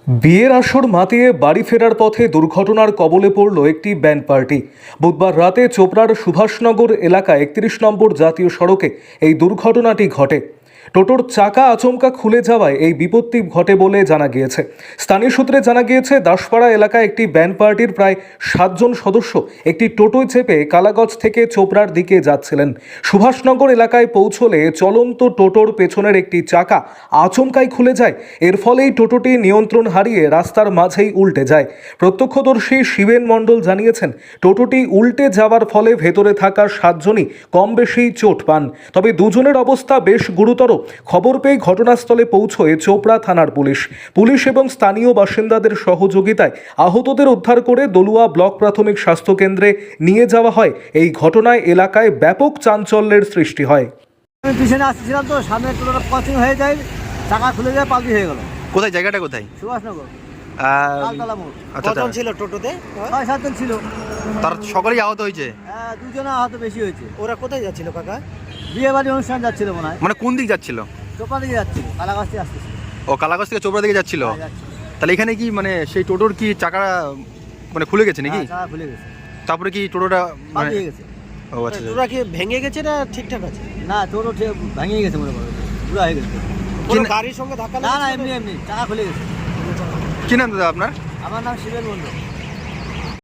বিয়ের আসর মাতিয়ে বাড়ি ফেরার পথে দুর্ঘটনার কবলে পড়ল একটি ব্যান্ড পার্টি। বুধবার রাতে চোপড়ার সুভাষনগর এলাকায় 31 নম্বর জাতীয় সড়কে এই দুর্ঘটনাটি ঘটে। টোটোর চাকা আচমকা খুলে যাওয়ায় এই বিপত্তি ঘটে বলে জানা গিয়েছে। স্থানীয় সূত্রে জানা গিয়েছে, দাসপাড়া এলাকায় একটি ব্যান্ড পার্টির প্রায় 7 জন সদস্য একটি টোটোয় চেপে কালাগঞ্জ থেকে চোপড়ার দিকে যাচ্ছিলেন। সুভাষনগর এলাকায় পৌঁছলে চলন্ত টোটোর পেছনের একটি চাকা আচমকাই খুলে যায়। এর ফলেই টোটোটি নিয়ন্ত্রণ হারিয়ে রাস্তার মাঝেই উল্টে যায়। প্রত্যক্ষদর্শী শিবেন মণ্ডল জানিয়েছেন, টোটোটি উল্টে যাওয়ার ফলে ভেতরে থাকা 7 জনই কম বেশি চোট পান, তবে দুজনের অবস্থা বেশ গুরুতর। খবর পেয়ে ঘটনাস্থলে পৌঁছয় চোপড়া থানার পুলিশ এবং স্থানীয় বাসিন্দাদের সহযোগিতায় আহতদের উদ্ধার করে দলুয়া ব্লক প্রাথমিক স্বাস্থ্য কেন্দ্রে নিয়ে যাওয়া হয়। এই ঘটনায় এলাকায় ব্যাপক চাঞ্চল্যের সৃষ্টি হয়। আমি পিছনে আসছিলাম তো, সামনে টোটোটা ক্রসিং হয়ে যায়, চাকা খুলে যায়, পাল্টি হয়ে গেল। কোথায়, জায়গাটা কোথায়? সুভাষনগর আচ্ছা, কতজন ছিল টোটোতে? 6-7 জন ছিল। তার সকলেই আহত হয়েছে? হ্যাঁ, 2 জন আহত বেশি হয়েছে। ওরা কোথায় যাচ্ছিল কাকা? বিয়ে বাড়ি অনুষ্ঠান যাচ্ছিল মনে হয়। মানে কোন দিক যাচ্ছিল? চোপড়া দিকে যাচ্ছিল, কালাগাছ থেকে আসতেছিল। ও, কালাগঞ্জ থেকে চোপড়া দিকে যাচ্ছিল। হ্যাঁ, যাচ্ছিল। তাহলে এখানে কি মানে সেই টোটোর কি চাকা মানে খুলে গেছে নাকি? হ্যাঁ, চাকা খুলে গেছে, তারপরে কি টোটোটা মানে পাল্টি হয়ে গেছে। ও আচ্ছা, ওরা কি ভেঙে গেছে না ঠিকঠাক আছে? না, টোটো ভেঙে গেছে মনে করো, পুরো হয়ে গেছে। কোনো গাড়ির সঙ্গে ধাক্কা না না, লেগেছিল? এমনি চাকা খুলে গেছে। কি নাম দাদা আপনার? আমার নাম শিবেন মণ্ডল।